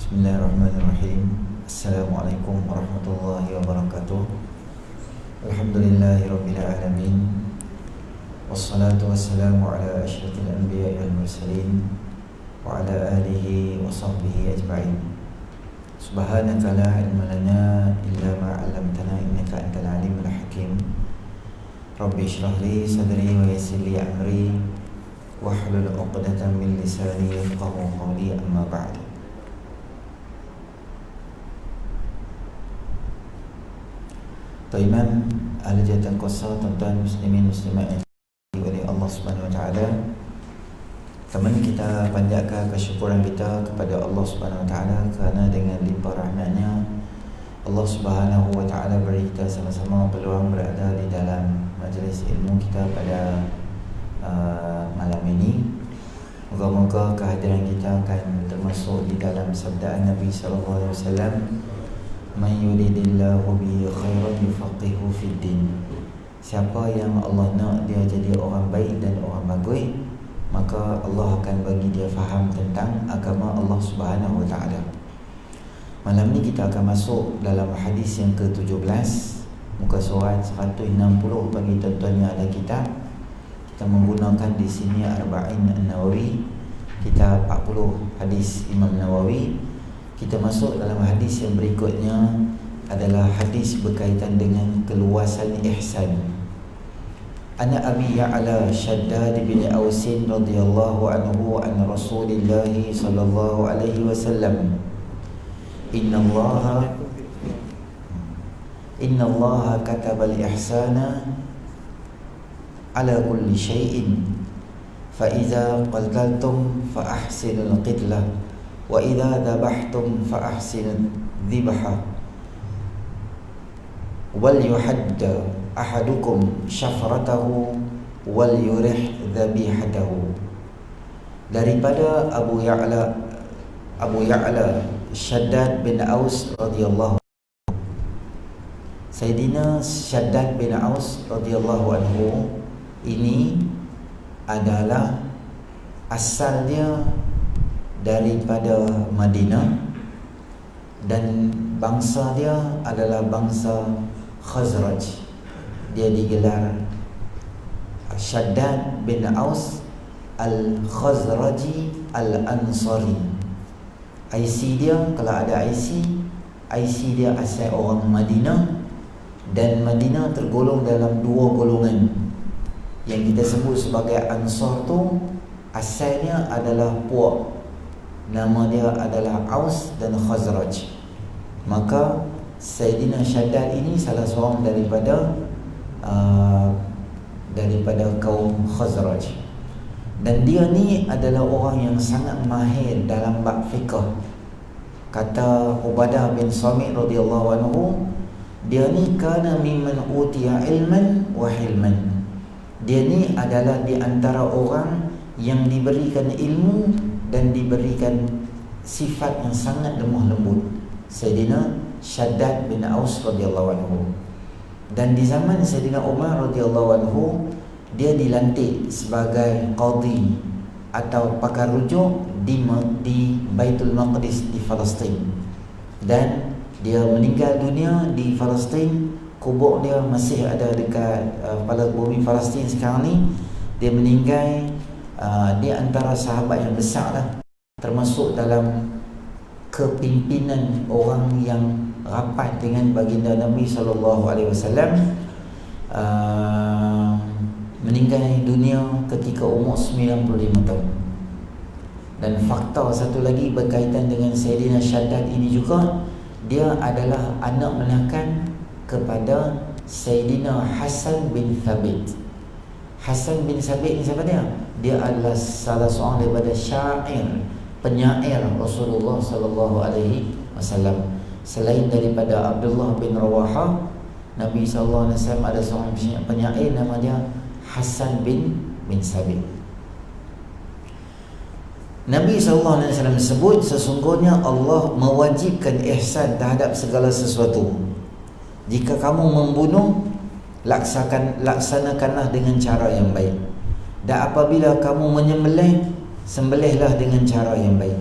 Bismillahirrahmanirrahim. Assalamualaikum warahmatullahi wabarakatuh. Alhamdulillahirabbil alamin. Wassalatu wassalamu ala asyrafil anbiya'i wal mursalin wa ala alihi wa sahbihi ajma'in. Subhanaka la ilma lana illa ma 'allamtana innaka antal alimul hakim. Rabbi shrah li sadri wa yassir li amri wahlul 'uqdatam min lisani yafqahu qawli, amma ba'd. Tuan-tuan ahli jawatan kuasa, tuan-tuan muslimin muslimat yang oleh Allah Subhanahu Wa Taala, kembali kita panjatkan kesyukuran kita kepada Allah Subhanahu Wa Taala kerana dengan limpah rahmatnya Allah Subhanahu Wa Taala beri kita sama-sama peluang berada di dalam majlis ilmu kita pada malam ini. Moga-moga kehadiran kita akan termasuk di dalam sabdaan Nabi sallallahu alaihi wasallam, "Man yuridillahu bihi khairan yufaqihu fid din." Siapa yang Allah nak dia jadi orang baik dan orang bagus, maka Allah akan bagi dia faham tentang agama Allah Subhanahu Wa Taala. Malam ni kita akan masuk dalam hadis yang ke-17, muka surat 160 bagi tuan-tuan yang ada kitab. Kita menggunakan di sini Arba'in An-Nawawi, kita 40 hadis Imam Nawawi. Kita masuk dalam hadis yang berikutnya adalah hadis berkaitan dengan keluasan ihsan. Ana Abi Ya'la Shaddad bin Aus radhiyallahu anhu an Rasulillah sallallahu alaihi wasallam, Inna Allah kataba al-ihsana ala kulli shay'in, fa idza qataltum fa ahsinul qitlah wa idza dhabhtum fa ahsinul dhibha wal yuhadda ahadukum syafratahu wal yurih dhabihatahu. Daripada Abu Ya'la Shaddad bin Aus radhiyallahu anhu. Sayyidina Shaddad bin Aus radhiyallahu anhu ini adalah asalnya daripada Madinah dan bangsa dia adalah bangsa Khazraj. Dia digelar Shaddad bin Aus Al-Khazraji Al-Ansari. IC dia, kalau ada IC dia asal orang Madinah, dan Madinah tergolong dalam dua golongan. Yang kita sebut sebagai Ansar tu asalnya adalah puak, nama dia adalah Aus dan Khazraj. Maka Sayyidina Shaddad ini salah seorang daripada kaum Khazraj. Dan dia ni adalah orang yang sangat mahir dalam bab fiqh. Kata Ubadah bin Samit radhiyallahu anhu, dia ni kana mimman utiya ilman wa hilman. Dia ni adalah di antara orang yang diberikan ilmu dan diberikan sifat yang sangat lemah lembut. Sayyidina Shaddad bin Aus radhiyallahu anhu. Dan di zaman Sayyidina Umar radhiyallahu anhu, dia dilantik sebagai qadhi atau pakar rujuk di Baitul Maqdis di Palestin. Dan dia meninggal dunia di Palestin. Kubur dia masih ada dekat bumi Palestin sekarang ni. Dia meninggal dia antara sahabat yang besar lah, termasuk dalam kepimpinan orang yang rapat dengan baginda Nabi SAW. Meninggal dunia ketika umur 95 tahun. Dan fakta satu lagi berkaitan dengan Sayyidina Shaddad ini juga, dia adalah anak menakan kepada Sayyidina Hasan bin Thabit. Hasan bin Thabit ni siapa dia? Dia adalah salah seorang daripada syair, penyair Rasulullah sallallahu alaihi wasallam. Selain daripada Abdullah bin Rawahah, Nabi sallallahu alaihi wasallam ada seorang penyair nama dia Hasan bin Thabit. Nabi SAW sebut sesungguhnya Allah mewajibkan ihsan terhadap segala sesuatu. Jika kamu membunuh, laksanakanlah dengan cara yang baik. Dan apabila kamu menyembelih, sembelihlah dengan cara yang baik.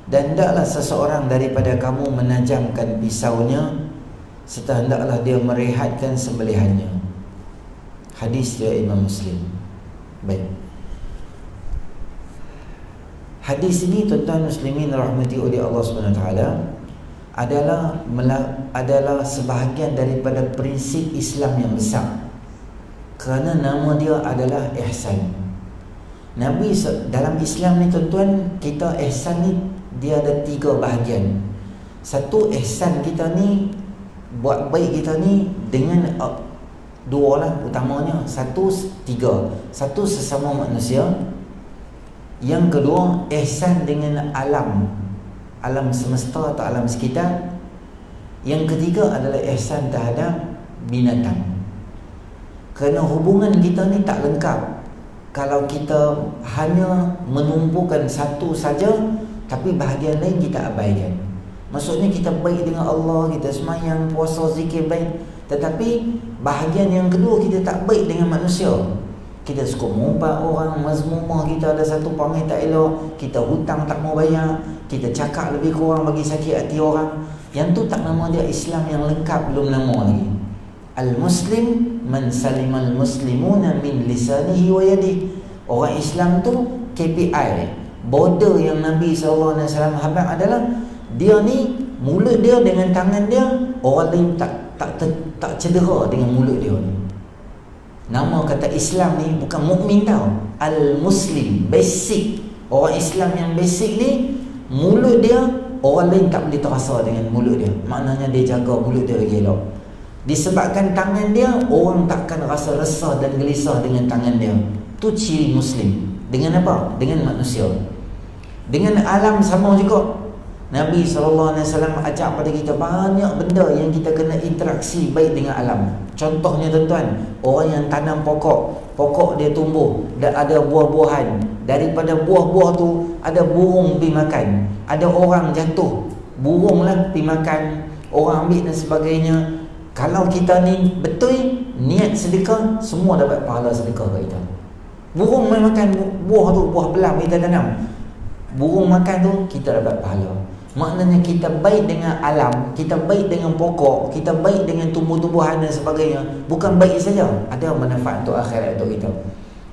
Dan hendaklah seseorang daripada kamu menajamkan pisaunya serta hendaklah dia merehatkan sembelihannya. Hadis riwayat Imam Muslim. Baik. Hadis ini tuan-tuan muslimin rahmati oleh Allah Subhanahu Wa Taala adalah sebahagian daripada prinsip Islam yang besar. Kerana nama dia adalah ihsan. Nabi dalam Islam ni tuan-tuan, kita ihsan ni dia ada 3 bahagian. Satu, ihsan kita ni, buat baik kita ni dengan 2 lah utamanya. Satu sesama manusia. Yang kedua, ihsan dengan alam semesta atau alam sekitar. Yang ketiga adalah ihsan terhadap binatang. Kerana hubungan kita ni tak lengkap kalau kita hanya menumpukan satu saja tapi bahagian lain kita abaikan. Maksudnya kita baik dengan Allah, kita sembahyang, puasa, zikir baik, tetapi bahagian yang kedua kita tak baik dengan manusia. Kita suka mengumpat orang, mazmumah kita ada satu perangai tak elok, kita hutang tak mau bayar, kita cakap lebih kurang bagi sakit hati orang. Yang tu tak nama dia Islam yang lengkap, belum lama lagi. Al-Muslim man salimal muslimuna min lisanihi wa yadihi. Orang Islam tu KPI, border yang Nabi SAW habaq adalah dia ni, mulut dia dengan tangan dia, orang lain tak cedera dengan mulut dia ni. Nama kata Islam ni bukan mukmin tau. Al-Muslim, basic. Orang Islam yang basic ni, mulut dia orang lain tak boleh terasa dengan mulut dia. Maknanya dia jaga mulut dia lagi elok. Disebabkan tangan dia, orang takkan rasa resah dan gelisah dengan tangan dia. Tu ciri Muslim. Dengan apa? Dengan manusia. Dengan alam sama juga. Nabi SAW ajak pada kita banyak benda yang kita kena interaksi baik dengan alam. Contohnya tuan-tuan, orang yang tanam pokok dia tumbuh dan ada buah-buahan. Daripada buah-buah tu ada burung pergi makan, ada orang jatuh, burung lah pergi makan, orang ambil dan sebagainya. Kalau kita ni betul niat sedekah, semua dapat pahala sedekah kat kita. Burung main makan buah tu, buah belam kita tanam, burung makan tu, kita dapat pahala. Maknanya kita baik dengan alam, kita baik dengan pokok, kita baik dengan tumbuh-tumbuhan dan sebagainya. Bukan baik saja, ada manfaat untuk akhirat untuk kita.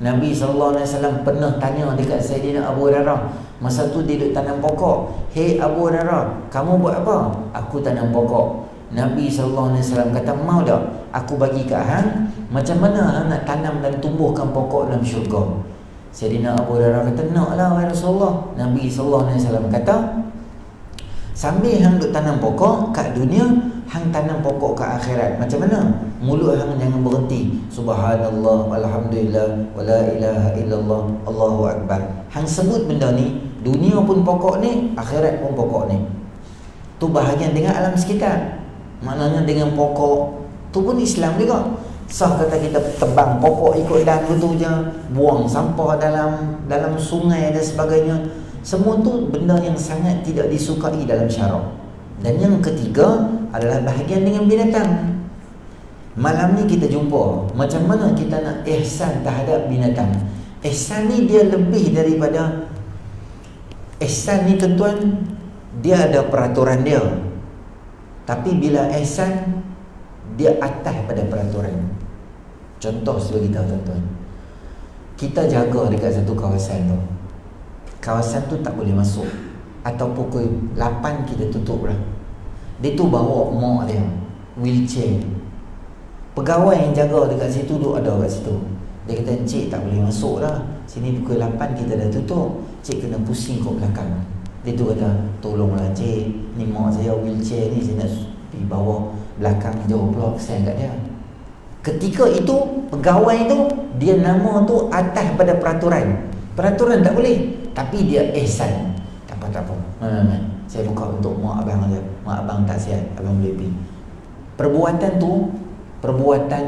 Nabi SAW pernah tanya dekat Sayyidina Abu Hurairah. Masa tu dia duduk tanam pokok. Hei Abu Hurairah, kamu buat apa? Aku tanam pokok. Nabi SAW kata, mau tak aku bagi kat hang macam mana hang nak tanam dan tumbuhkan pokok dalam syurga? Sayyidina Abu Hurairah kata, nak lah ya Rasulullah. Nabi SAW kata, sambil hang duk tanam pokok kat dunia, hang tanam pokok kat akhirat. Macam mana? Mulut hang jangan berhenti. Subhanallah, alhamdulillah, wala ilaha illallah, Allahu akbar. Hang sebut benda ni, dunia pun pokok ni, akhirat pun pokok ni. Tu bahagian dengan alam sekitar. Maknanya dengan pokok tu pun Islam juga. Sah kata kita tebang pokok ikut dan tu je, buang sampah dalam sungai dan sebagainya. Semua tu benda yang sangat tidak disukai dalam syarak. Dan yang ketiga adalah bahagian dengan binatang. Malam ni kita jumpa macam mana kita nak ihsan terhadap binatang. Ihsan ni dia lebih daripada ihsan ni tuan-tuan, dia ada peraturan dia. Tapi bila ihsan, dia atas pada peraturan. Contoh sebagai kita tuan-tuan, kita jaga dekat satu kawasan tu, kawasan tu tak boleh masuk, atau pukul 8 kita tutup lah. Dia tu bawa mak dia wheelchair, pegawai yang jaga dekat situ tu ada kat situ. Dia kata, encik tak boleh masuk lah, sini pukul 8 kita dah tutup, cik kena pusing ke belakang. Dia tu kata, tolonglah cik, ni mak saya wheelchair ni, saya nak pergi bawa belakang, jauh pula kesian kat dia. Ketika itu pegawai tu, dia nama tu atas pada peraturan. Peraturan tak boleh, tapi dia ihsan. Tak apa. Saya buka untuk mak abang dia. Mak abang tak sihat, abang boleh pergi. Perbuatan tu, perbuatan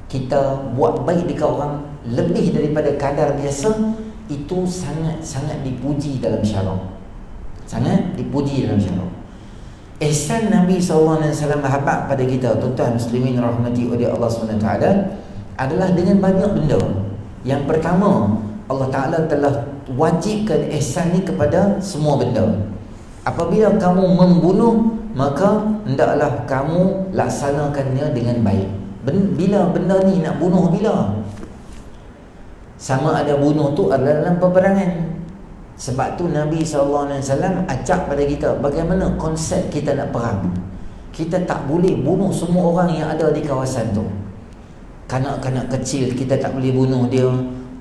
kita buat baik dekat orang lebih daripada kadar biasa, itu sangat-sangat dipuji dalam syarak. Sangat dipuji dalam syarak. Ihsan Nabi SAW habaq pada kita, tuan-tuan muslimin rahmati oleh Allah SWT, adalah dengan banyak benda. Yang pertama, Allah Ta'ala telah wajibkan ihsan ni kepada semua benda. Apabila kamu membunuh, maka hendaklah kamu laksanakannya dengan baik. Bila benda ni nak bunuh, bila? Sama ada bunuh tu adalah dalam peperangan. Sebab tu Nabi SAW ajak pada kita bagaimana konsep kita nak perang. Kita tak boleh bunuh semua orang yang ada di kawasan tu. Kanak-kanak kecil kita tak boleh bunuh dia.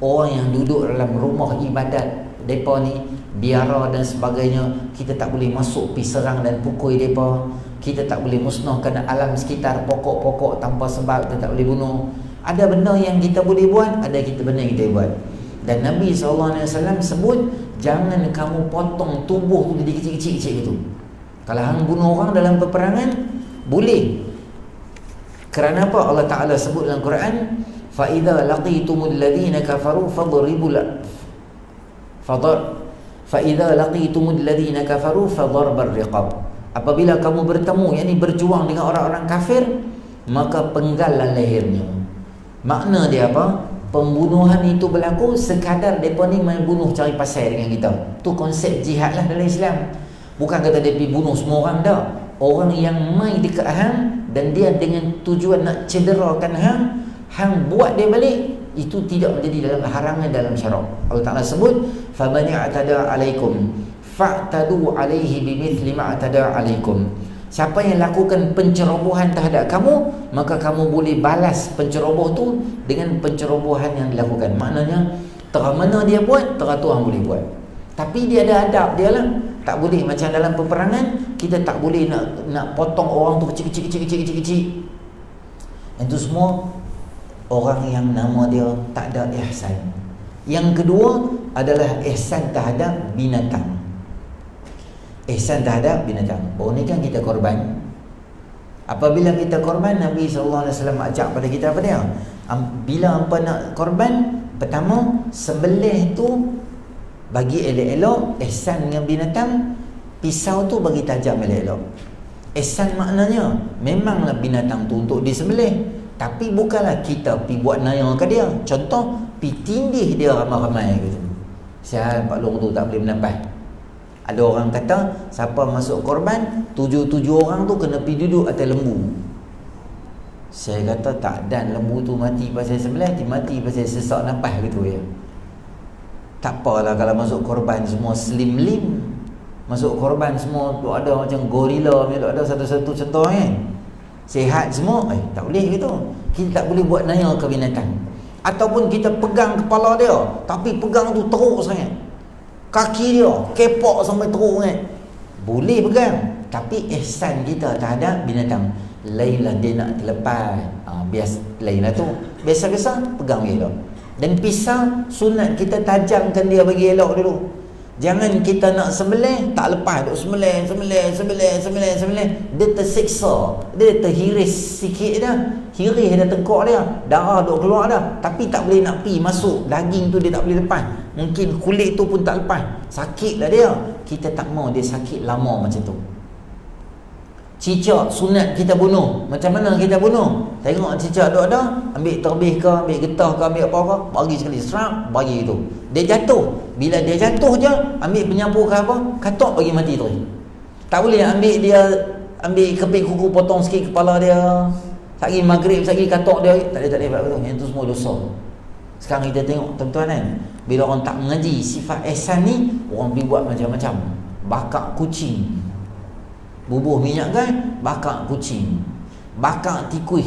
Orang yang duduk dalam rumah ibadat mereka ni, biara dan sebagainya, kita tak boleh masuk pergi serang dan pukul mereka. Kita tak boleh musnahkan alam sekitar, pokok-pokok tanpa sebab kita tak boleh bunuh. Ada benda yang kita boleh buat, ada benda yang kita buat. Dan Nabi SAW sebut, jangan kamu potong tubuh tu jadi kecil-kecil itu. Kalau hang bunuh orang dalam peperangan, boleh. Kerana apa? Allah Ta'ala sebut dalam Quran, فَإِذَا لَقِيتُمُ الَّذِينَ كَفَرُوا فَإِذَا لَقِيتُمُ الَّذِينَ كَفَرُوا فَضَرْبَ الرِّقَابِ. Apabila kamu bertemu, yakni berjuang dengan orang-orang kafir, maka penggallah lehernya. Makna dia apa? Pembunuhan itu berlaku sekadar mereka ni membunuh cari pasal dengan kita. Tu konsep jihad lah dalam Islam. Bukan kata dia pergi bunuh semua orang, dah. Orang yang mai dekat hang dan dia dengan tujuan nak cederakan hang, hang buat dia balik, itu tidak menjadi dalam harangan dalam syarak. Allah Ta'ala sebut, فَمَنِ اعْتَدَى عَلَيْكُمْ فَاعْتَدُوا عَلَيْهِ بِمِثْلِ مَا اعْتَدَى عَلَيْكُمْ. Siapa yang lakukan pencerobohan terhadap kamu, maka kamu boleh balas penceroboh tu dengan pencerobohan yang dilakukan. Maknanya, terah mana dia buat, terah tu hang boleh buat. Tapi dia ada adab dia lah. Tak boleh macam dalam peperangan, kita tak boleh nak potong orang tu kecil-kecil. Itu semua orang yang nama dia tak ada ihsan. Yang kedua adalah ihsan terhadap binatang. Ihsan terhadap binatang. Oh, ni kan kita korban. Apabila kita korban, Nabi SAW ajak pada kita apa dia? Bila hampa nak korban, pertama, sembelih tu bagi elok-elok. Ihsan dengan binatang, pisau tu bagi tajam elok-elok. Ihsan maknanya memanglah binatang tu untuk disembelih, tapi bukanlah kita pergi buat naya ke dia. Contoh, pergi tindih dia ramai-ramai gitu. Sial Pak Long tu tak boleh menampas. Ada orang kata, siapa masuk korban, 7 orang tu kena pergi duduk atas lembu. Saya kata tak, dan lembu tu mati pasal sebelah, mati pasal sesak nafas gitu ya. Tak apalah kalau masuk korban semua slim-lim. Masuk korban semua tu ada macam gorila, ada satu-satu contoh kan. Sihat semua, tak boleh gitu. Kita tak boleh buat naya ke binatang. Ataupun kita pegang kepala dia, tapi pegang tu teruk sangat. Kaki dia kepok sampai teruk sangat. Boleh pegang, tapi ihsan kita terhadap binatang. Lainlah dia nak terlepas, lainlah tu. Biasa-biasa pegang elok. Dan pisau sunat kita tajamkan dia bagi elok dulu. Jangan kita nak sembelih tak lepas, duk sembelih. Dia tersiksa, dia terhiris sikit dah. Hiris dah tengkok dia, darah duk keluar dah, tapi tak boleh nak pi masuk daging tu, dia tak boleh lepas. Mungkin kulit tu pun tak lepas. Sakitlah dia. Kita tak mau dia sakit lama macam tu. Cicak sunat kita bunuh. Macam mana kita bunuh? Tengok cicak duk ada, ambil terbih ke, ambil getah ke, ambil apa ke, bagi sekali serap, bagi tu. Dia jatuh. Bila dia jatuh je, ambil penyapu ke apa, katok bagi mati terus. Tak boleh ambil dia, ambil keping kuku, potong sikit kepala dia. Sagi maghrib, sagi katok dia. Tak boleh betul. Yang tu semua dosa. Sekarang kita tengok tuan-tuan kan, bila orang tak mengaji sifat ihsan ni, orang pergi buat macam-macam. Bakar kucing, bubuh minyak kan, bakar kucing, bakar tikui.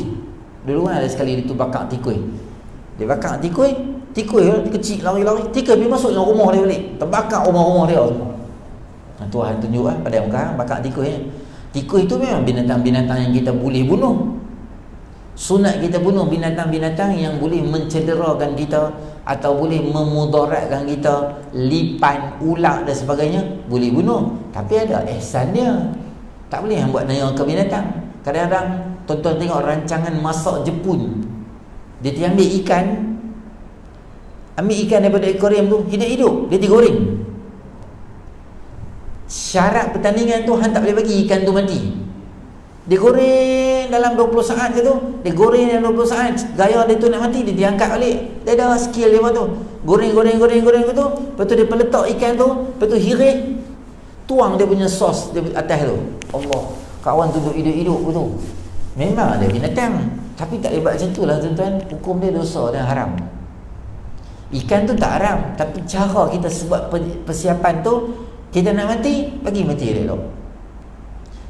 Dulu kan ada sekali itu bakar tikui. Dia bakar tikui kecil lari-lari, tikui pergi masuk dalam rumah dia balik, terbakar rumah-rumah dia. Tuhan tunjuk pada muka bakar tikui. Tikui itu memang binatang-binatang yang kita boleh bunuh. Sunat kita bunuh binatang-binatang yang boleh mencederakan kita atau boleh memudaratkan kita, lipan, ular dan sebagainya, boleh bunuh. Tapi ada ihsan dia. Tak boleh yang buat naya ke binatang. Kadang-kadang tuan-tuan tengok rancangan masak Jepun. Dia ambil ikan daripada akuarium tu, hidup-hidup, dia digoreng. Syarat pertandingan tu, hang tak boleh bagi ikan tu mati. Dia goreng dalam 20 saat ke tu. Dia goreng dalam 20 saat. Gaya dia tu nak mati, dia diangkat balik. Dia ada skill dia tu. Goreng ke tu. Lepas tu dia peletak ikan tu, lepas tu hiris. tuang dia punya sos dia atas tu. Allah, kawan duduk hidup-hidup tu. Memang ada binatang, tapi tak boleh buat macam tu lah tuan-tuan. Hukum dia dosa dan haram. Ikan tu tak haram, tapi cara kita sebab persiapan tu, kita nak mati, bagi mati dia elok.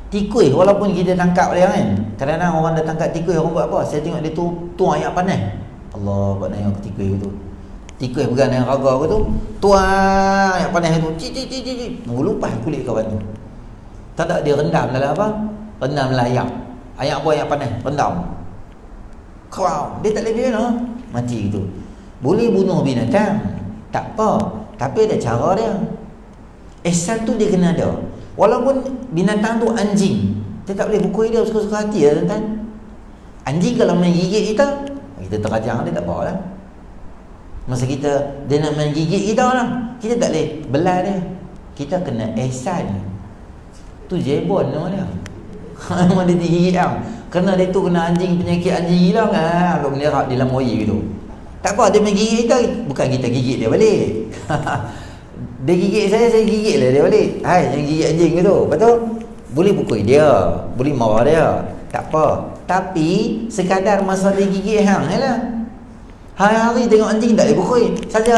Tikus walaupun kita tangkap dia kan, kadang-kadang orang dah tangkap tikus, orang buat apa? Saya tengok dia tu tuang air panas. Allah, buat nanya ke tikus tu. Tikus pegang dengan raga aku tu, tuang air panas tu, cik, mengelupas kulit kawan tu. Tak ada, dia rendam dalam apa? Rendam dalam ayak. Ayak apa? Ayak panas, rendam. Kau, dia tak boleh biar mati gitu. Boleh bunuh binatang, tak apa, tapi ada cara dia. Ihsan tu dia kena ada. Walaupun binatang tu anjing, kita tak boleh pukul dia suka-suka hati lah tuan-tuan. Anjing kalau main gigit kita, kita terajang dia tak apa lah. Masa dia nak main gigit kita lah, kita tak boleh belah dia. Kita kena ihsan. Tu jebon nama dia. Memang dia digigit lah. Kerana dia tu kena anjing, penyakit anjing hilang lah. Kalau menerak di dalam oyi gitu. Tak apa, dia main gigit kita, bukan kita gigit dia balik. Dia gigit saya gigit lah dia balik. Hai, yang gigit anjing tu. Lepas tu boleh pukul dia, boleh marah dia, tak apa. Tapi sekadar masa dia gigit hang lah. Hari-hari tengok anjing tak boleh pukul. Saja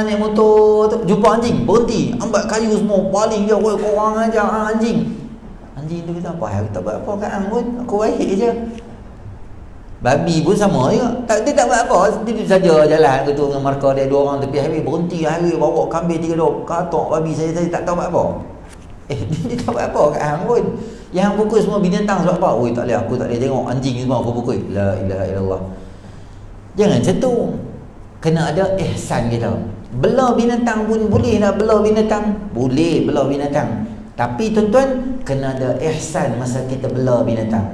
naik motor tu, jumpa anjing, berhenti, ambil kayu semua, baling dia. Woi, korang ajar anjing. Anjing tu kata, apa? Aku tak buat apa kat hang pun, aku baik je. Babi pun sama juga. Dia tak buat apa. Dia saja jalan ke tu dengan markah dia. Dua orang tepi highway, berhenti highway, bawa kambing 3 dok. Katok babi saya tak tahu buat apa. Dia tak buat apa kat hang pun. Yang hang pukul semua binatang sebab apa? Oi, tak boleh, aku tak boleh tengok anjing semua aku pukul. La ilaha illallah. Jangan macam tu. Kena ada ihsan kita. Belah binatang pun boleh lah, belah binatang. Boleh belah binatang. Tapi tuan-tuan, kena ada ihsan masa kita belah binatang.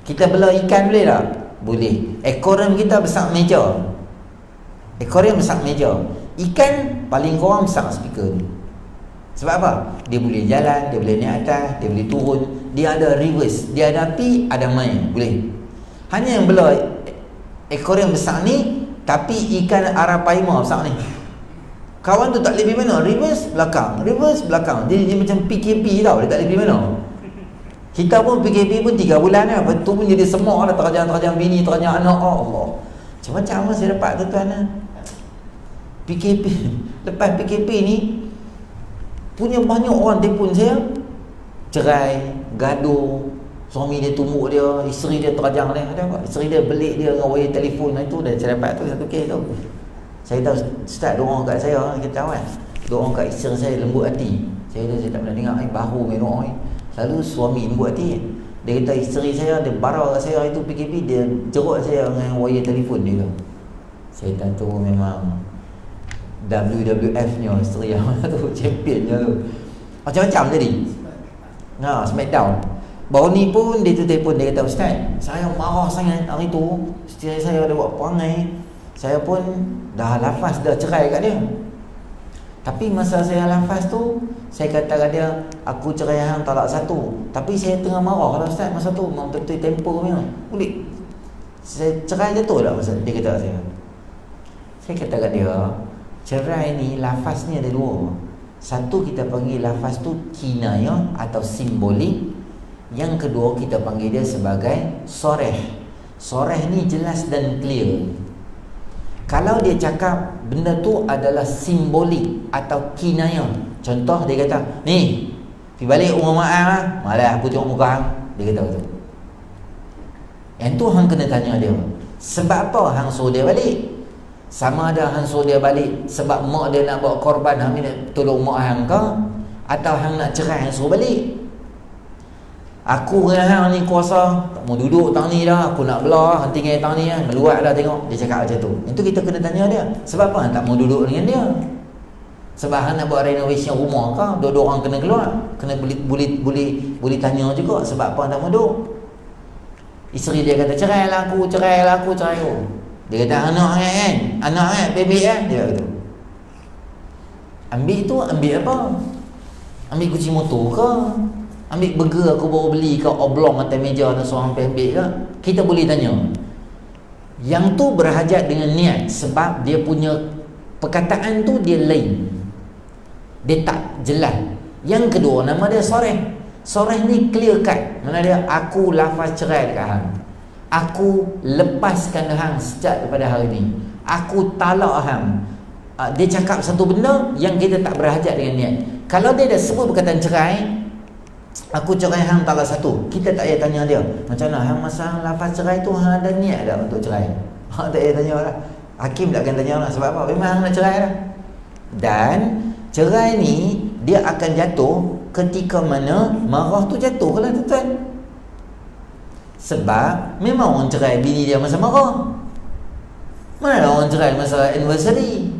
Kita belah ikan boleh tak? Boleh. Akuarium kita besar meja. Akuarium besar meja. Ikan paling kurang besar speaker ni. Sebab apa? Dia boleh jalan, dia boleh naik atas, dia boleh turun, dia ada reverse, dia ada api, ada main, boleh. Hanya yang belah akuarium besar ni, tapi ikan arapaima besar ni. Kawan tu tak boleh pergi mana? Reverse belakang. Dia macam PKP tau, dia tak boleh pergi mana. Kita pun PKP pun 3 bulan lah. Lepas tu pun jadi semak lah. Terajang bini, terajang anak. Oh Allah, macam-macam lah saya dapat tuan-tuan lah. PKP. Lepas PKP ni, punya banyak orang telefon saya. Cerai, gaduh, suami dia tumbuk dia, isteri dia terajang dia. Ada apa? Isteri dia belik dia dengan wayar telefon. Itu dah saya dapat tu satu kes tu. Saya tahu start doa kat saya, kita tahu kan. Doa kat isteri saya lembut hati. Saya tak pernah dengar baru main doa ni. Lalu suami lembut hati. Dia kata isteri saya, dia barah kat saya itu PKP, dia jerut saya dengan wayar telefon dia tu. Saya tahu memang WWF-nya isteri yang tu, championnya tu. Macam-macam tadi. Smackdown. Baru ni pun dia tu telefon, dia kata, Ustaz, saya marah sangat hari tu. Isteri saya ada buat perangai. Saya pun dah lafaz, dah cerai kat dia. Tapi masa saya lafaz tu, saya kata kat dia, aku cerai hang talak 1. Tapi saya tengah marah kalau Ustaz masa tu, memang betul tempo punya. Boleh saya cerai jatuh tak masa dia kata kat saya. Saya kata kat dia, cerai ni lafaz ni ada 2. Satu kita panggil lafaz tu kinayah atau simbolik. Yang kedua kita panggil dia sebagai soreh. Soreh ni jelas dan clear. Kalau dia cakap benda tu adalah simbolik atau kinayah, contoh dia kata, ni pergi balik rumah mak lah, malah aku tengok muka hang, dia kata betul. Yang tu hang kena tanya dia, sebab apa hang suruh dia balik? Sama ada hang suruh dia balik sebab mak dia nak bawa korban, hang nak tolong mak hang ke? Atau hang nak cerai, hang suruh balik? Aku dengan hang ni kuasa, tak mau duduk tang ni dah, aku nak belah, hang tinggal tang ni kan, meluat dah tengok. Dia cakap macam tu. Itu kita kena tanya dia, sebab apa hang tak mau duduk dengan dia? Sebab hang nak buat renovation rumah ke? Dua-dua orang kena keluar. Kena boleh tanya juga sebab apa hang tak mau duduk. Isteri dia kata, cerai lah aku. Dia kata, anak baby kan? Dia kata. Ambil tu, ambil apa? Ambil kunci motor ke? Ambil burger aku baru beli ke oblong atas meja dan seorang ambil ke? Kita boleh tanya. Yang tu berhajat dengan niat, sebab dia punya perkataan tu dia lain. Dia tak jelas. Yang kedua, nama dia soreh. Soreh ni clear cut. Mana dia? Aku lafaz cerai dekat hang. Aku lepaskan hang sejak daripada hari ni. Aku talak hang. Dia cakap satu benda yang kita tak berhajat dengan niat. Kalau dia dah sebut perkataan cerai, aku cerai hang talak satu, kita tak payah tanya dia, macam mana hang masa hang lafaz cerai tu hang ada niat tak untuk cerai? Tak payah tanya lah. Hakim tak akan tanya lah. Sebab apa? Memang hang nak cerai lah. Dan cerai ni dia akan jatuh ketika mana marah tu jatuh lah tuan-tuan. Sebab memang orang cerai bini dia masa marah. Mana ada orang cerai masa anniversary?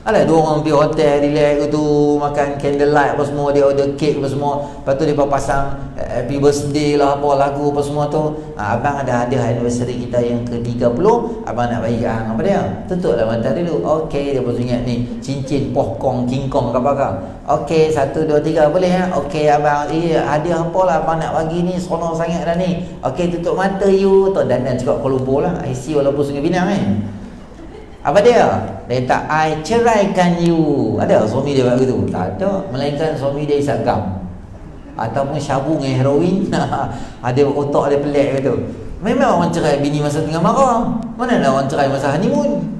Ada dua orang pergi hotel relax tu, makan candlelight apa semua, dia order cake apa semua, lepas tu dia pasang happy birthday lah, apa lagu apa semua tu. Abang ada hadiah anniversary kita yang ke-30, abang nak bagi kat hang apa dia? Tutuplah mata dulu. Okey, dia pun ingat ni cincin pohkong king kong ke apa. Okey, 1 2 3 boleh ya? Okey abang, hadiah apalah abang nak bagi ni, seronok sangat dah ni. Okey, tutup mata you. Tu dan cakap Kuala Lumpur lah, IC walaupun Sungai Pinang kan. Apa dia? Dia tak, I ceraikan you. Ada suami dia buat begitu? Tak ada. Melainkan suami dia isap gam ataupun syabu dengan heroin. Ada otak dia pelik gitu. Memang orang cerai bini masa tengah marah. Mana ada orang cerai masa honeymoon?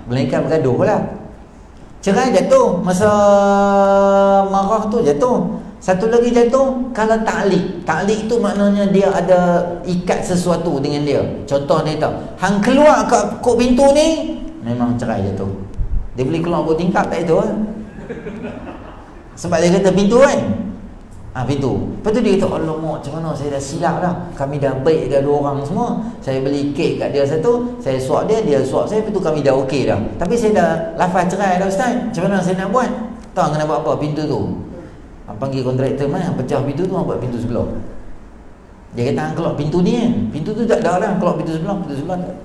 Melainkan bergaduh lah. Cerai jatuh masa marah tu jatuh. Satu lagi jatuh kalau taklik. Taklik tu maknanya dia ada ikat sesuatu dengan dia. Contoh dia tahu, hang keluar kat kok pintu ni, memang cerai jatuh. Dia boleh keluar kok tingkap tak itu sebab dia kata pintu kan. Pintu. Lepas tu dia kata, alamak macam mana saya dah silap dah. Kami dah baik dah 2 orang semua. Saya beli kek kat dia satu, saya suap dia, dia suap saya. Lepas tu kami dah okey dah. Tapi saya dah lafaz cerai dah ustaz. Macam mana saya nak buat? Tahu kena buat apa? Pintu tu panggil kontraktor mana pecah pintu tu, buat pintu sebelah. Dia kata hang keluar pintu ni kan. Pintu tu tak ada lah, keluar pintu sebelah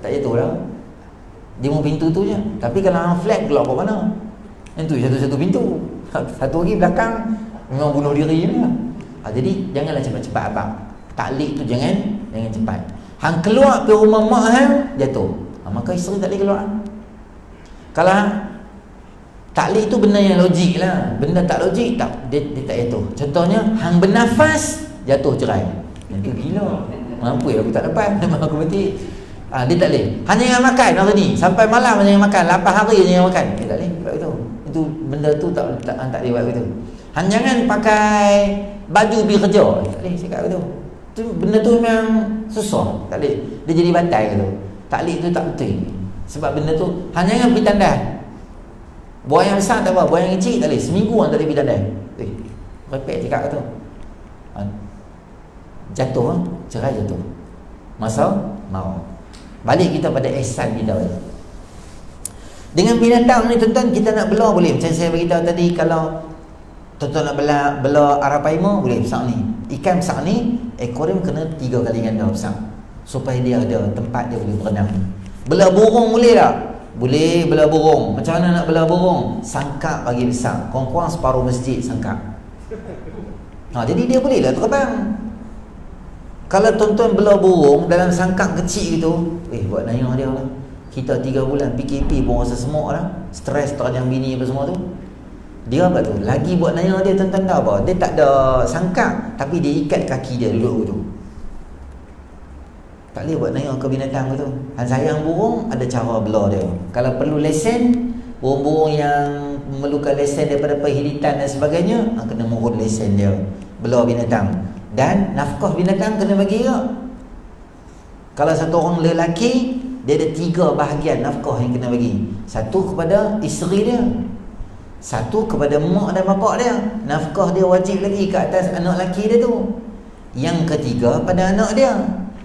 tak jatuh dah. Dia mau pintu tu je. Tapi kalau hang flat keluar kat mana? Yang tu satu-satu pintu. Satu lagi belakang memang bunuh diri je lah. Jadi janganlah cepat-cepat abang. Taklik tu jangan cepat. Hang keluar pergi rumah mak hang jatuh. Maka isteri tak boleh keluar. Kalau taklik tu benda yang logik lah. Benda tak logik tak, dia tak jatuh. Contohnya hang bernafas jatuh cerai. Itu gila. Mampu aku tak dapat. Memang aku mati. Dia tak boleh. Hanya yang makan hari ni sampai malam hanya yang makan, 8 hari hanya yang makan. Dia tak boleh buat itu. Itu benda tu tak boleh buat begitu. Hang jangan pakai baju pergi kerja. Tak boleh cakap begitu. Tu benda tu memang susah. Tak boleh. Dia jadi batal gitu. Taklik tu tak betul. Sebab benda tu hang jangan pergi tandas. Buang yang besar tak apa, buang yang kecil tak boleh. Seminggu orang tak boleh pergi tandai. Repek cakap tu. Jatuh, cerai jatuh. Masa mau. Balik kita pada ihsan kita. Dengan binatang ni tuan-tuan kita nak bela boleh. Macam saya beritahu tadi, kalau tuan-tuan nak bela arapaima boleh besar ni. Ikan besar ni akuarium kena 3 kali ganda besar supaya dia ada tempat dia boleh berenang. Bela burung boleh tak? Boleh bela burung. Macam mana nak bela burung? Sangkap bagi besar. Kurang-kurang separuh masjid sangkap. Jadi dia bolehlah terbang. Kalau tuan-tuan bela burung dalam sangkap kecil gitu, buat naya dia lah. Kita 3 bulan PKP pun rasa semua lah. Stres terajang bini apa semua tu. Dia apa tu? Lagi buat naya dia, tuan-tuan tahu apa? Dia tak ada sangkap, tapi dia ikat kaki dia duduk tu. Tak boleh buat naya ke binatang tu. Han sayang burung, ada cara bela dia. Kalau perlu lesen, burung-burung yang memerlukan lesen daripada perhilitan dan sebagainya, kena mohon lesen dia bela binatang. Dan nafkah binatang kena bagi juga. Kalau satu orang lelaki, dia ada 3 bahagian nafkah yang kena bagi. 1 kepada isteri dia, 1 kepada mak dan bapak dia. Nafkah dia wajib lagi ke atas anak lelaki dia tu. Yang ketiga pada anak dia.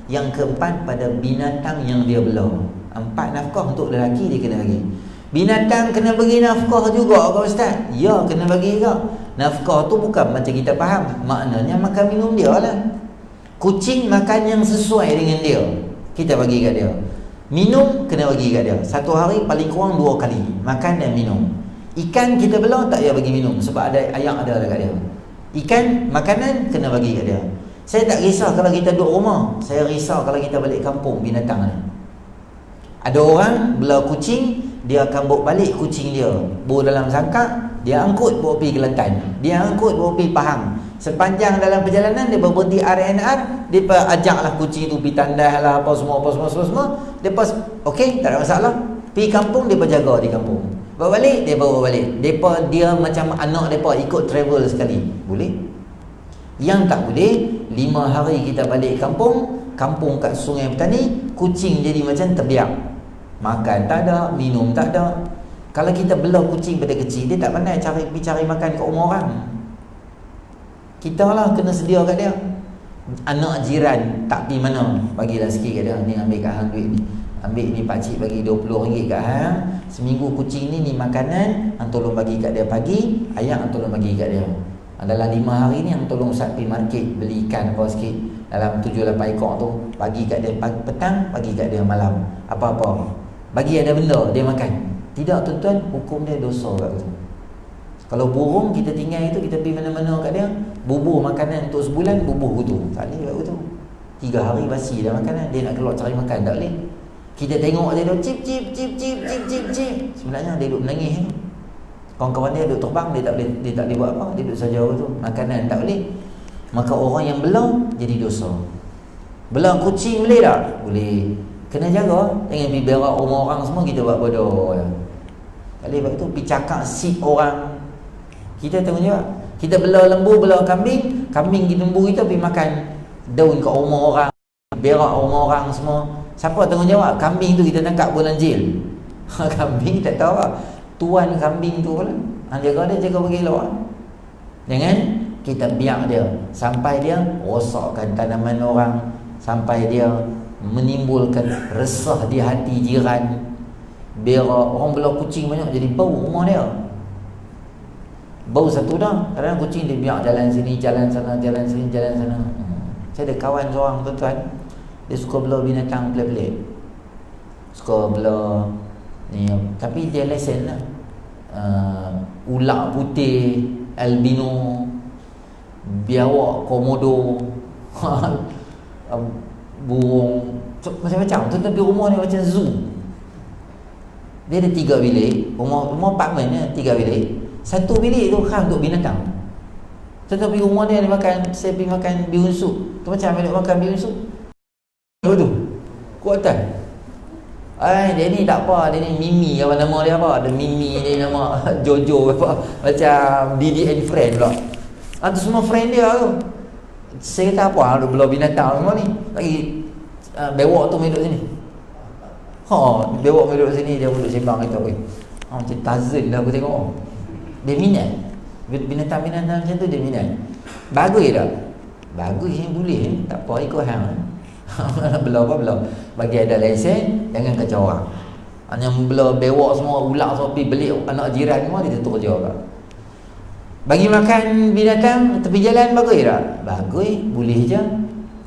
Yang keempat pada binatang yang dia bela. 4 nafkah untuk lelaki dia kena bagi. Binatang kena bagi nafkah juga ke ustaz? Ya, kena bagi juga. Nafkah tu bukan macam kita faham, maknanya makan minum dia lah. Kucing makan yang sesuai dengan dia, kita bagi kat dia. Minum kena bagi kat dia. 1 hari paling kurang 2 kali makan dan minum. Ikan kita bela tak payah bagi minum sebab ada ayak ada dekat dia. Ikan makanan kena bagi kat dia. Saya tak risau kalau kita duduk rumah, saya risau kalau kita balik kampung binatang ni. Ada orang bela kucing, dia akan bawa balik kucing dia, bawa dalam sangkak, dia angkut bawa pergi Kelantan, dia angkut bawa pergi Pahang. Sepanjang dalam perjalanan dia berhenti R&R, dia ajaklah kucing tu pergi tandas lah, apa semua. Lepas okey, tak ada masalah. Pergi kampung, dia jaga di kampung. Bawa balik, dia bawa balik. Dia macam anak depa ikut travel sekali. Boleh? Yang tak boleh, 5 hari kita balik kampung kat Sungai Petani, kucing jadi macam terbiak. Makan tak ada, minum tak ada. Kalau kita bela kucing pada kecil, dia tak pandai cari makan kat rumah orang. Kita lah kena sedia kat dia. Anak jiran tak pergi mana, bagilah sikit kat dia. Ni ambil kat hang duit ni. Ambil ni pakcik bagi RM20 kat hang. Seminggu kucing ni makanan, hang tolong bagi kat dia pagi, ayam hang tolong bagi kat dia. Dalam 5 hari ni hang tolong Ustaz pergi market beli ikan apa sikit. Dalam 7-8 ekor tu, bagi kat dia petang, bagi kat dia malam. Apa-apa. Bagi ada benda dia makan. Tidak tuan-tuan, hukum dia dosa kat tu. Kalau burung kita tinggal itu, kita pergi mana-mana kat dia, bubuh makanan untuk sebulan, bubuh tu. Tak boleh kat tu. 3 hari basi dah makanan, dia nak keluar cari makan, tak boleh. Kita tengok dia duduk cip. Sebenarnya dia duduk menangis. Kawan-kawan dia duduk terbang, dia tak boleh buat apa, dia duduk saja tu. Makanan tak boleh. Maka orang yang bela jadi dosa. Bela kucing boleh tak? Boleh. Kena jaga, jangan pergi berak rumah orang semua kita buat bodoh. Tak boleh buat tu, pergi cakap sip orang. Kita tanggungjawab. Kita bela lembu, bela kambing lembu kita pergi makan daun kat rumah orang, berak rumah orang semua. Siapa tanggungjawab? Kambing tu kita tangkap bulan jil. Kambing tak tahu apa. Tuan kambing tu pula. Jaga bagi elok. Jangan kita biar dia sampai dia rosakkan tanaman orang, sampai dia menimbulkan resah di hati jiran. Berak orang bela kucing banyak jadi bau rumah dia. Bau satu dah. Kadang kucing dia biar jalan sini, jalan sana. Saya ada kawan seorang tuan-tuan, dia suka bela binatang pelik-pelik. Suka bela ni, tapi dia lesen lah. Ular putih, albino, biawak komodo, burung macam-macam. Tuan-tuan di rumah ni macam zoo. Dia ada 3 bilik. Rumah apartmen ni 3 bilik. Satu bilik tu khas untuk binatang. Tuan-tuan pergi rumah dia makan, saya pergi makan bihun sup. Tu macam ambil makan bihun sup. Apa tu? Kuatan. Dia ni tak apa, dia ni Mimi apa nama dia apa? Ada Mimi dia nama Jojo apa? Macam Didi and Friend pula. Tu semua friend dia tu. Saya kata apa? Ada belah binatang semua ni. Lagi bewak tu duduk sini. Bewak duduk sini, dia duduk sembang kita. Macam Tarzan dah aku tengok. Dia minat. Binatang-binatang macam tu dia minat. Bagus tak? Bagus yang boleh. Tak apa ikut hang. Belah apa belah. Bagi ada lesen, jangan kacau orang. Hanya belah bewak semua, ular semua pergi belik anak jiran semua, dia tutup kerja tak. Bagi makan binatang tepi jalan bagus tak? Bagus, boleh je.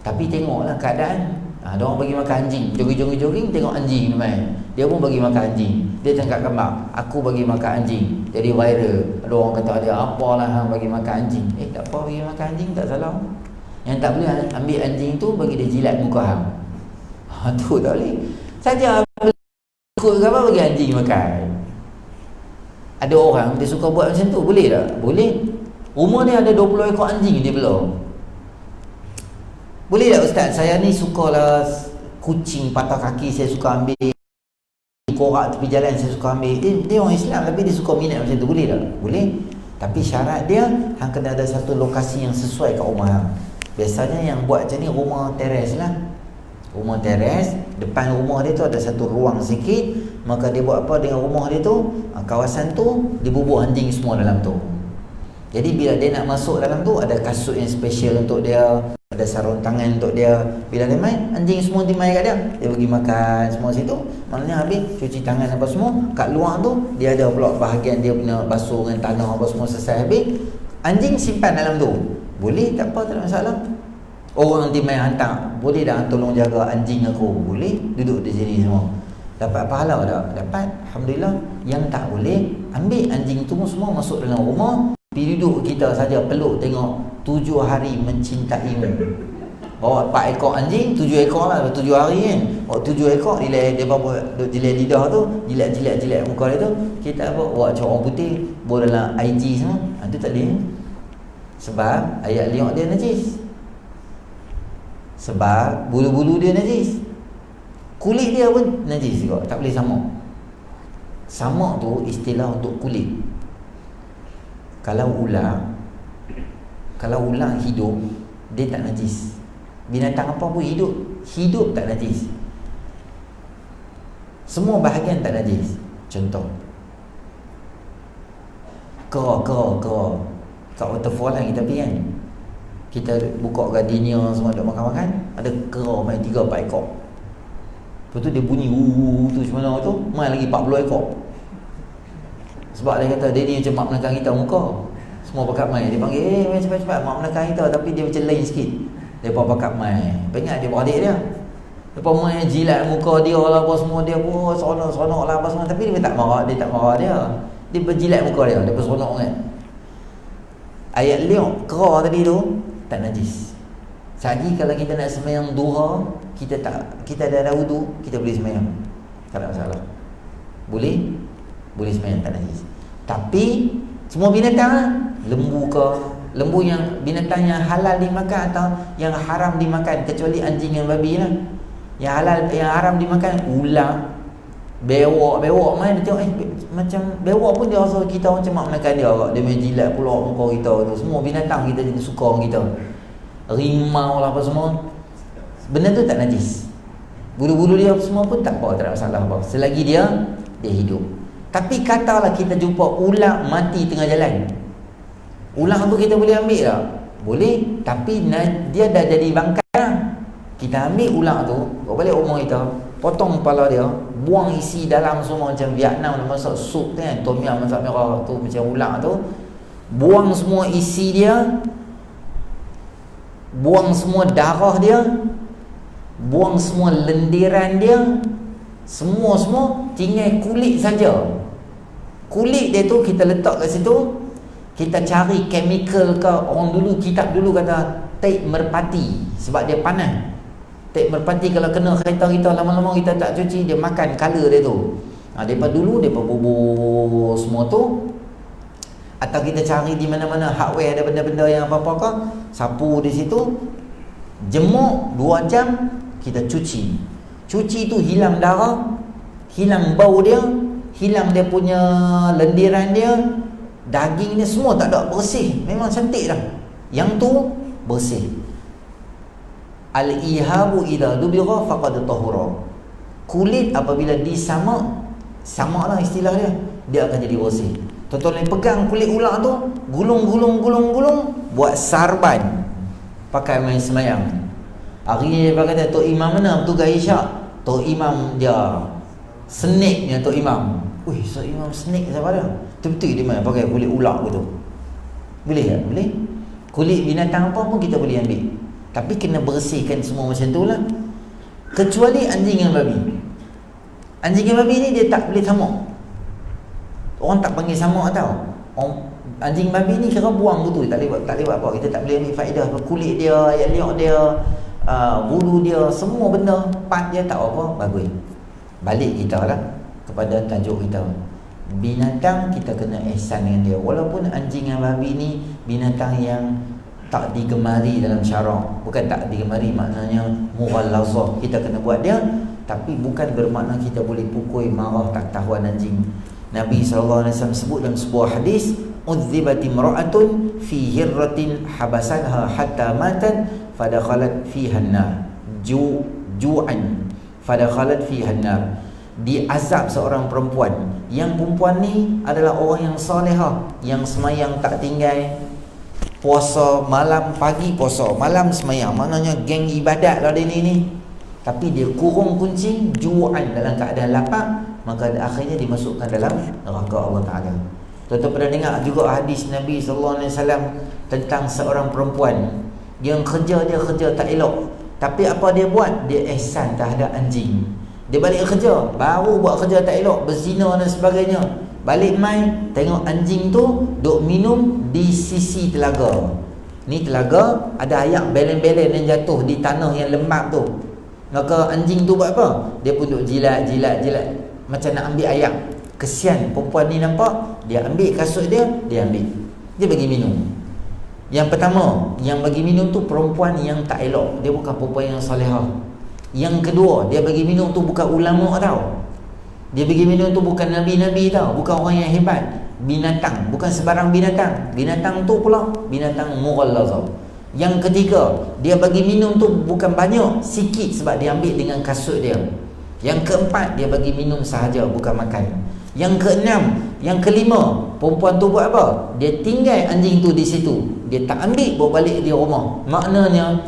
Tapi tengoklah keadaan. Ada orang bagi makan anjing, jogging tengok anjing main. Dia pun bagi makan anjing. Dia tangkap gambar, aku bagi makan anjing. Jadi viral. Ada orang kata dia apalah hang bagi makan anjing. Tak apa bagi makan anjing tak salah. Yang tak boleh ambil anjing tu bagi dia jilat muka hang. Tu tak boleh. Saja ikut gambar bagi anjing makan. Ada orang dia suka buat macam tu, boleh tak? Boleh. Rumah dia ada 20 ekor anjing dia bela. Boleh tak ustaz? Saya ni sukalah kucing patah kaki, saya suka ambil. Korak tepi jalan saya suka ambil. Dia orang Islam tapi dia suka minat macam tu, boleh tak? Boleh. Tapi syarat dia hang kena ada satu lokasi yang sesuai kat rumah hang. Biasanya yang buat macam ni rumah teres lah. Rumah teres, depan rumah dia tu ada satu ruang sikit, maka dia buat apa dengan rumah dia tu? Kawasan tu dibubuh anjing semua dalam tu. Jadi bila dia nak masuk dalam tu, ada kasut yang special untuk dia, ada sarung tangan untuk dia. Bila dia main, anjing semua main kat dia. Dia pergi makan semua situ. Maknanya habis cuci tangan apa semua. Kat luar tu dia ada pula bahagian dia punya basuh dengan tanah apa semua selesai habis. Anjing simpan dalam tu. Boleh, tak apa, tak ada masalah. Orang nanti main hantar, boleh dah tolong jaga anjing aku? Boleh, duduk di sini semua. Dapat pahala tak? Dapat, alhamdulillah. Yang tak boleh, ambil anjing tu semua masuk dalam rumah. Pergi duduk kita saja peluk tengok 7 hari mencintaimu. bawa 4 ekor anjing, 7 ekor lah, 7 hari kan. Bawa 7 ekor, dia jilat lidah tu, jilat muka dia tu. Kita bawa macam orang putih, bawa dalam IG semua. Itu tak boleh. Sebab ayat liok dia najis. Sebab bulu-bulu dia najis. Kulit dia pun najis juga, tak boleh samak. Samak tu istilah untuk kulit. Kalau ular hidup, dia tak najis. Binatang apa pun hidup tak najis. Semua bahagian tak najis. Contoh, kera kat waterfall lah kita pergi kan, kita buka gardenia semua duk makan-makan, ada kera main 3-4 ekor. Lepas tu dia bunyi tu macam mana tu, main lagi 40 ekor. Sebab dia kata dia ni macam mak menangkan kita muka. Semua pakat main. Dia panggil main cepat-cepat mak menangkan kita, tapi dia macam lain sikit. Depa pakat main. Ingat dia beradik dia. Depa main jilat muka dia lah apa semua, dia pun seronok lah apa semua, tapi dia tak marah dia. Dia berjilat muka dia, dia seronok kan. Ayat liok kera tadi tu tak najis. Lagi kalau kita nak sembahyang duha, kita ada wudu, kita boleh sembahyang. Tak ada masalah. Boleh sembahyang tak najis. Tapi semua binatang lah, lembu yang binatang yang halal dimakan atau yang haram dimakan, kecuali anjing dan babi lah. Yang halal, yang haram dimakan ular, bewok main dia tengok macam bewok pun dia rasa kita macam mak makan dia, dia main jilat pula muka kita tu. Semua binatang kita jadi suka orang kita. Rimau lah apa semua, benda tu tak najis. Bulu-bulu dia semua pun tak apa, tak ada masalah apa, selagi dia hidup. Tapi katalah kita jumpa ular mati tengah jalan, ular tu kita boleh ambil tak? Boleh, tapi dia dah jadi bangkai lah. Kita ambil ular tu, bawa balik rumah kita, potong kepala dia, buang isi dalam semua. Macam Vietnam dia masak sup tu kan, tom yum masak merah tu, macam ular tu, buang semua isi dia, buang semua darah dia, buang semua lendiran dia, semua tinggal kulit saja. Kulit dia tu kita letak kat situ, kita cari chemical ke. Orang dulu, kitab dulu kata teh merpati, sebab dia panas. Teh merpati kalau kena kereta kita, lama-lama kita tak cuci, dia makan color dia tu. Daripada dulu dia bubur semua tu. Atau kita cari di mana-mana hardware, ada benda-benda yang apa-apa ke, sapu di situ, jemur 2 jam, kita cuci tu, hilang darah, hilang bau dia, hilang dia punya lendiran dia, daging dia semua tak ada, bersih. Memang cantik dah. Yang tu bersih. Al-ihabu idza dubira faqad tahura. Kulit apabila disamak lah istilah dia akan jadi bersih. Tuan-tuan yang pegang kulit ular tu, gulung, buat sarban, pakai main semayang. Hari ni dia kata, Tok Imam mana bertugas isyak? Tok Imam dia snake-nya Tok Imam. Ui, Tok Imam snake siapa dia? Betul-betul dia main pakai kulit ular tu. Boleh tak? Boleh. Kulit binatang apa pun kita boleh ambil, tapi kena bersihkan semua macam tu lah. Kecuali anjing dan babi. Anjing dan babi ni dia tak boleh samak. Orang tak panggil samak tau. Anjing babi ni kira buang betul, tak boleh buat apa. Kita tak boleh ambil faedah. Kulit dia, ayat liok dia, bulu dia, semua benda, part dia tak apa, bagus. Balik kita lah kepada tajuk kita. Binatang kita kena ihsan dengan dia. Walaupun anjing dan babi ni binatang yang tak digemari dalam syarak. Bukan tak digemari maknanya mughallazah, kita kena buat dia, tapi bukan bermakna kita boleh pukul, marah, tak tahuan anjing. Nabi SAW sebut dalam sebuah hadis, udzibat imra'atun fi hirratin habasanha hatta matan fadakhalat fiha an-nar ju'an fadakhalat fiha an-nar. Diazab seorang perempuan, yang perempuan ni adalah orang yang salihah, yang semayang tak tinggal, puasa malam, pagi puasa, malam semayang, maknanya geng ibadat lah dia ni. Tapi dia kurung kuncing, ju'an, dalam keadaan lapar, maka akhirnya dimasukkan dalam neraka Allah Ta'ala. Tuan-tuan pernah dengar juga hadis Nabi SAW tentang seorang perempuan yang kerja tak elok, tapi apa dia buat? Dia ihsan terhadap anjing. Dia balik kerja, baru buat kerja tak elok, berzina dan sebagainya, balik main, tengok anjing tu duk minum di sisi telaga. Ni telaga, ada ayak belen-belen yang jatuh di tanah yang lembap tu. Maka anjing tu buat apa? Dia pun duk jilat macam nak ambil ayak. Kesian perempuan ni nampak, dia ambil kasut dia ambil. Dia bagi minum. Yang pertama, yang bagi minum tu perempuan yang tak elok. Dia bukan perempuan yang salihah. Yang kedua, dia bagi minum tu bukan ulama tau. Dia bagi minum tu bukan nabi-nabi tau, bukan orang yang hebat. Binatang, bukan sebarang binatang. Binatang tu pula binatang mughallazah. Yang ketiga, dia bagi minum tu bukan banyak, sikit sebab dia ambil dengan kasut dia. Yang keempat, dia bagi minum sahaja, bukan makan. Yang keenam, yang kelima, perempuan tu buat apa? Dia tinggal anjing tu di situ. Dia tak ambil bawa balik di rumah. Maknanya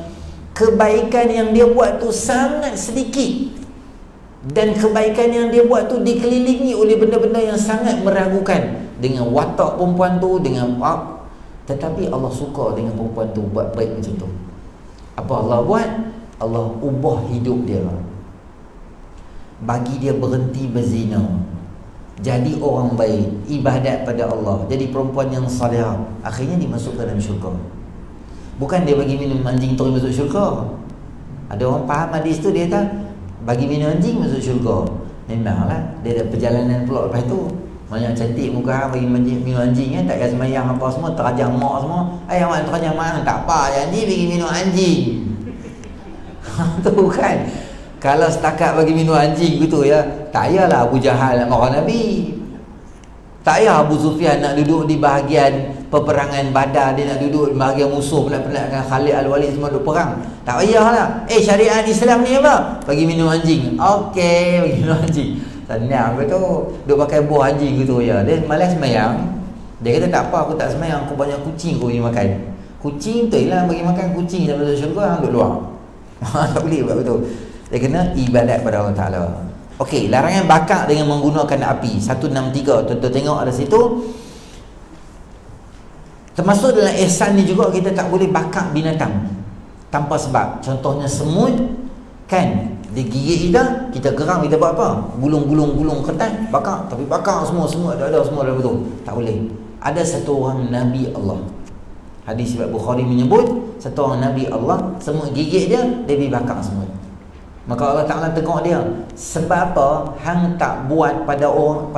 kebaikan yang dia buat tu sangat sedikit. Dan kebaikan yang dia buat tu dikelilingi oleh benda-benda yang sangat meragukan. Dengan watak perempuan tu, dengan tetapi Allah suka dengan perempuan tu buat baik macam tu. Apa Allah buat? Allah ubah hidup dia, bagi dia berhenti berzina, jadi orang baik, ibadat pada Allah, jadi perempuan yang salihah. Akhirnya dimasukkan dalam syurga. Bukan dia bagi minum anjing terus masuk syurga. Ada orang faham hadis tu, dia kata bagi minum anjing masuk syurga. Memanglah dia ada perjalanan pula lepas tu. Banyak cantik muka hang bagi minum anjing kan, tak payah semayang apa semua, terajang mak semua. Awak terajang mak tak apa, janji bagi minum anjing. Tu kan. Kalau setakat bagi minum anjing gitu ya, tak payahlah Abu Jahal nak marah Nabi. Tak payah Abu Sufyan nak duduk di bahagian peperangan Badar, dia nak duduk di bahagian musuh penat-penat dengan Khalid Al-Walid semua duduk perang. Tak payahlah. Syariat Islam ni apa? Bagi minum anjing. Okey, bagi minum anjing. Senang ke tu, duk pakai buah anjing gitu ya. Dia malas semayang. Dia kata tak apa, aku tak semayang, aku banyak kucing aku bagi makan. Kucing tu lah bagi makan kucing dalam syurga, hang duduk luar. Tak boleh buat betul. Dia kena ibadat pada Allah Ta'ala. Okey, larangan bakar dengan menggunakan api 163. Tuan-tuan tengok ada situ. Termasuk dalam ihsan ni juga, kita tak boleh bakar binatang tanpa sebab. Contohnya semut kan, dia gigit kita geram, kita buat apa? Gulung kertas, bakar. Tapi bakar semua ada semua dalam tu. Tak boleh. Ada satu orang Nabi Allah, hadis riwayat Bukhari menyebut, satu orang Nabi Allah, semut gigit dia dibakar semut. Maka Allah Ta'ala tegur dia, sebab apa hang tak buat pada orang,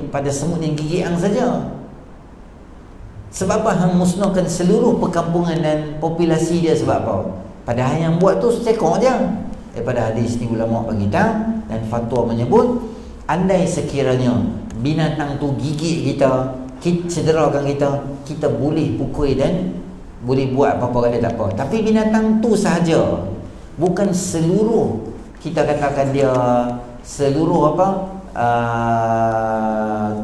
pada semut yang gigit hang saja? Sebab apa hang musnahkan seluruh perkampungan dan populasi dia? Sebab apa? Padahal yang buat tu seekor je. Daripada hadis ni ulama bagi tahu dan fatwa menyebut, andai sekiranya binatang tu gigit kita, cederakan kita boleh pukul dan boleh buat apa-apa kat dia, tak apa. Tapi binatang tu sahaja, bukan seluruh, kita katakan dia seluruh apa,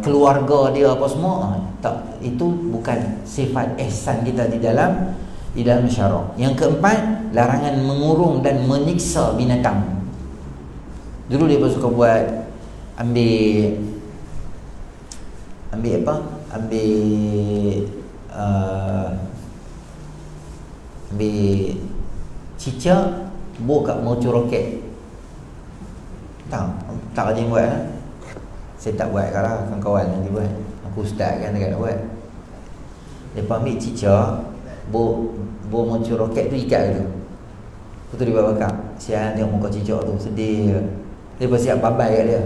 keluarga dia apa semua, tak, itu bukan sifat ihsan kita di dalam syarak. Yang keempat, larangan mengurung dan menyiksa binatang. Dulu dia pun suka buat ambil apa? Ambil cicak, bawa kat mercu roket. Tak rajin buat kan? Saya tak buat kalau kawan-kawan nanti buat. Aku ustaz kan, tak nak buat. Dia ambil cicak, bawa mercu roket tu, ikat tu. Lepas tu dia buat bakar. Sian tengok muka cicak tu, sedih. Dia pun siap babai kat dia.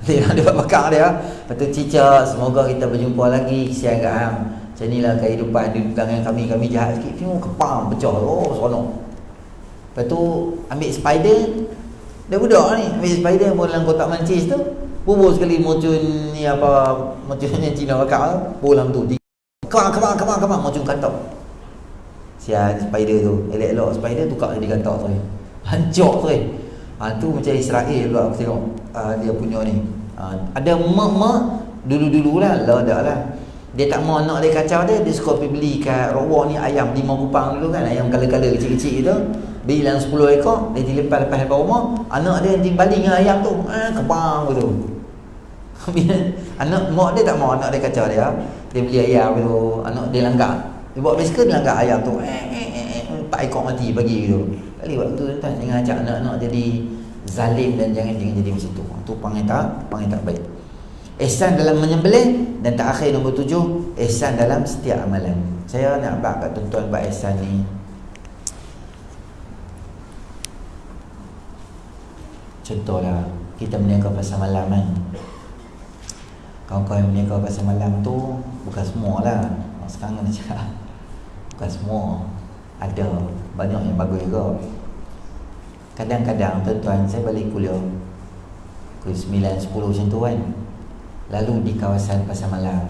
Dia buat bakar dia. Lepas tu cicak, semoga kita berjumpa lagi. Sian kat hang. Macam inilah kehidupan di tangan kami. Kami jahat sikit. Kepang pecah. Oh, seronok. Lepas tu ambil spider. Dia budak ni, ambil spider pun dalam kotak mancis tu, bubur sekali mercun ni apa, mercun yang Cina bakar tu, bolam tu kemang mercun katak. Sian spider tu, elok-elok spider tukar jadi katak tu, hancur tu. Tu macam Israel pula aku tengok dia punya ni. Ada mak dulu-dulu lah dia tak mau anak dia kacau dia suka pergi beli kat Rawak ni ayam 5 kupang dulu kan, ayam kala-kala kecil-kecil tu, beli dalam 10 ekor, dia dilepas-lepas depan rumah, anak dia baling dengan ayam tu, kebang tu. Anak mak dia tak mau anak dia kacau dia beli ayam tu, anak dia langgar, dia bawa biskut, dia langgar ayam tu, 4 ekor mati bagi gitu. Kali waktu tu jangan ajak anak-anak jadi zalim dan jangan jadi macam tu. Tu panggil tak baik. Ihsan dalam menyembelih. Dan terakhir nombor 7, ihsan dalam setiap amalan. Saya nak bak kat tuan-tuan bab ihsan ni. Contohlah, kita berniaga pasal malam kan. Kawan-kawan yang berniaga pasal malam tu bukan semua lah. Sekarang ni cakap bukan semua. Ada banyak yang bagus juga. Kadang-kadang tuan-tuan saya balik kuliah pukul 9, 10 macam tu kan. Lalu di kawasan pasar malam,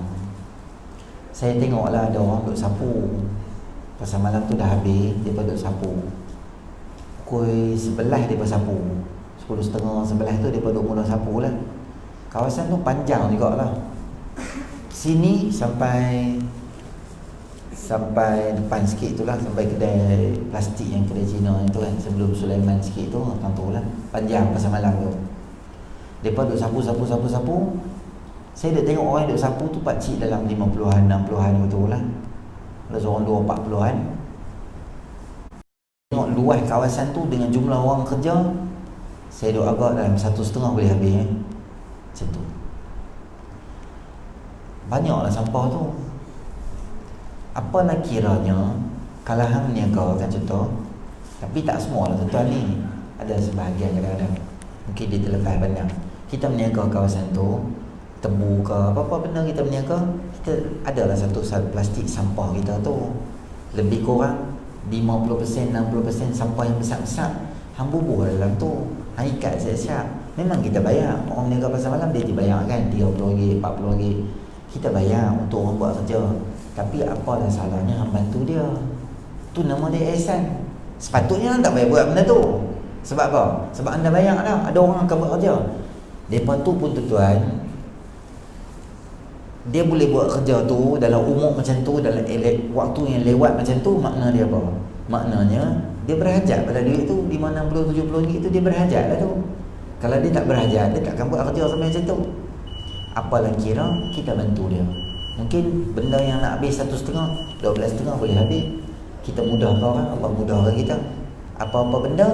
saya tengoklah ada orang duduk sapu. Pasar malam tu dah habis, dia duduk sapu. Pukul 11 dia sapu, 10.30, 11 tu dia duduk mula sapu lah. Kawasan tu panjang juga lah. Sini sampai depan sikit tu lah, sampai kedai plastik yang kedai Cina tu kan, sebelum Sulaiman sikit tu, tu lah, panjang pasar malam tu. Mereka duduk sapu. Saya dah tengok orang duduk sapu tu pakcik dalam 50-an, 60-an betul lah. Ada seorang 2-40-an. Tengok luas kawasan tu dengan jumlah orang kerja, saya duduk agak dalam 1.5 boleh habis macam tu. Banyaklah sampah tu. Apalah kiranya kalau hang niaga kan contoh, tapi tak semua lah tuan-tuan ni, ada sebahagian kadang-kadang mungkin dia terlepas pandang. Kita berniaga kawasan tu, tebu ke apa-apa benda kita berniaga, kita adalah satu plastik sampah kita tu. Lebih kurang 50%, 60% sampah yang besar-besar hang bubuh dalam tu, hang ikat siap-siap. Memang kita bayar. Orang berniaga pasar malam dia dibayar kan RM30, RM40. Kita bayar untuk orang buat kerja. Tapi apalah salahnya hang bantu dia. Tu nama dia ihsan. Sepatutnya tak payah buat benda tu. Sebab apa? Sebab anda bayar dah. Ada orang akan buat kerja. Depa tu pun tuan-tuan, dia boleh buat kerja tu dalam umur macam tu, dalam waktu yang lewat macam tu. Makna dia apa? Maknanya dia berhajat pada duit tu. 5, 60, 70 ringgit tu dia berhajat lah tu. Kalau dia tak berhajat, dia takkan buat kerja sampai macam tu. Apalah kira kita bantu dia. Mungkin benda yang nak habis 1.5, 12.5 boleh habis. Kita mudahkan orang, Allah mudahkan kita. Apa-apa benda,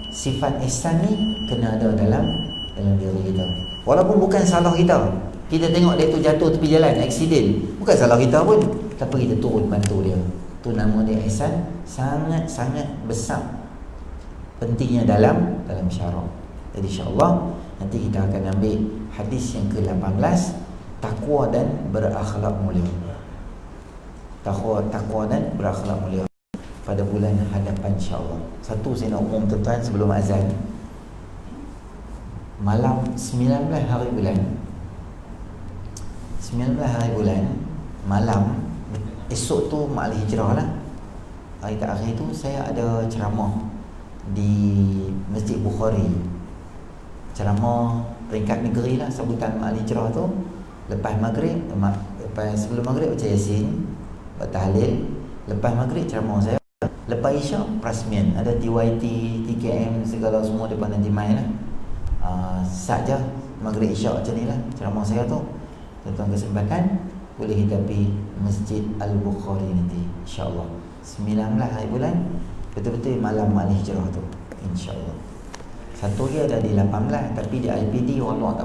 sifat ihsan ni kena ada dalam diri kita. Walaupun bukan salah kita. Kita tengok dia tu jatuh tepi jalan, aksiden, bukan salah kita pun, tapi kita turun bantu dia. Tu nama dia ihsan. Sangat-sangat besar pentingnya dalam syarak. Jadi insya-Allah nanti kita akan ambil hadis yang ke-18, takwa dan berakhlak mulia. Takwa dan berakhlak mulia pada bulan hadapan insya-Allah. Satu saya nak umum tuan-tuan sebelum azan. Malam 19 hari bulan, 19 hari bulan malam, esok tu Ma'al Hijrah lah, hari terakhir tu saya ada ceramah di Masjid Bukhari. Ceramah peringkat negeri lah, sambutan Ma'al Hijrah tu. Lepas maghrib, sebelum maghrib baca Yasin, buat tahlil. Lepas maghrib ceramah saya. Lepas isyak perasmian, ada TYT, TKM, segala semua depan nanti main lah. Saja maghrib isyak macam ni lah ceramah saya tu. Tuan-tuan kesempatan boleh kita pergi Masjid Al-Bukhari nanti insya-Allah 19 hari bulan, betul-betul malam Ma'al Hijrah tu insya-Allah. Satu dia ada di 18, tapi di IPD Allah tak